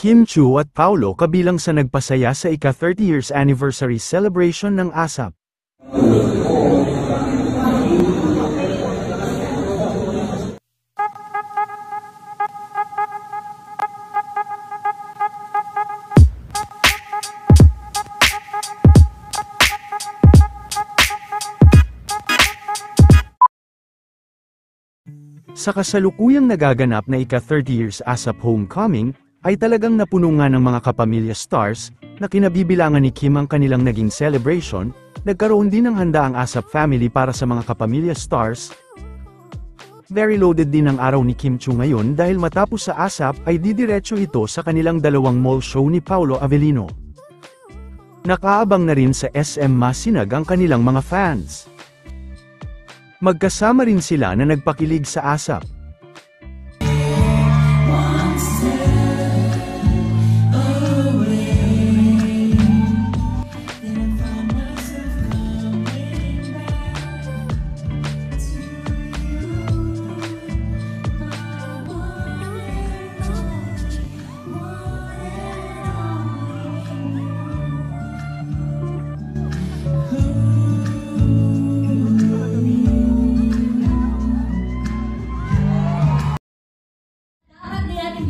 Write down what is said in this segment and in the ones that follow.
Kim Chu at Paolo kabilang sa nagpasaya sa ika-30 years anniversary celebration ng ASAP. Sa kasalukuyang nagaganap na ika-30 years ASAP Homecoming, ay talagang napuno nga ng mga kapamilya stars, na kinabibilangan ni Kim ang kanilang naging celebration. Nagkaroon din ng handa ang ASAP family para sa mga kapamilya stars. Very loaded din ang araw ni Kim Chu ngayon dahil matapos sa ASAP ay didiretso ito sa kanilang dalawang mall show ni Paolo Avellino. Nakaabang na rin sa SM Masinag ang kanilang mga fans. Magkasama rin sila na nagpakilig sa ASAP.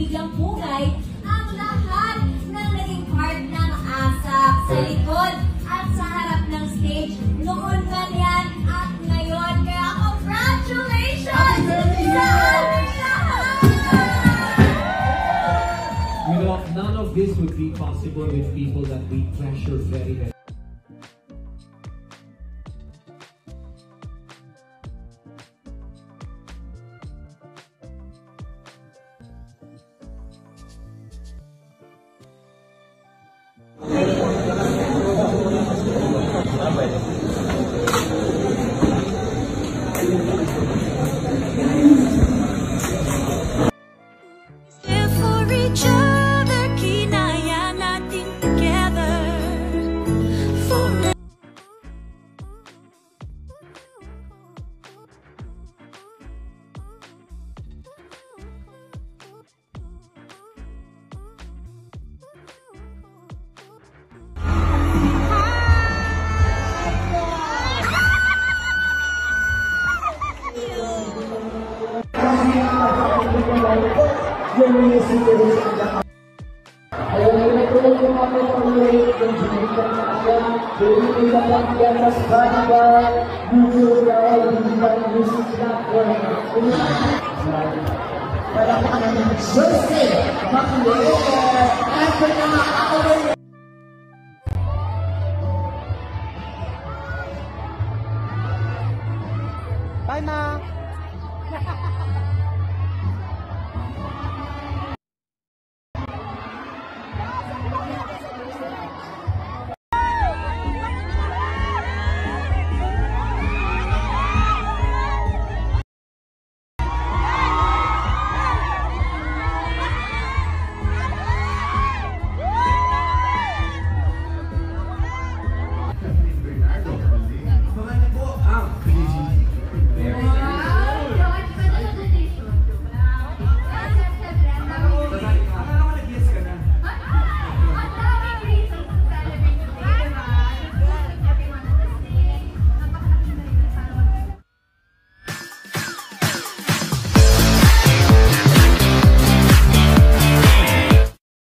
Bigyang pugay ang lahat ng naging part ng ASAP sa likod at sa harap ng stage noon man yan at ngayon. Kaya congratulations sa aming lahat! None of this would be possible with people that we treasure very, very. Jose Maculera, essa é a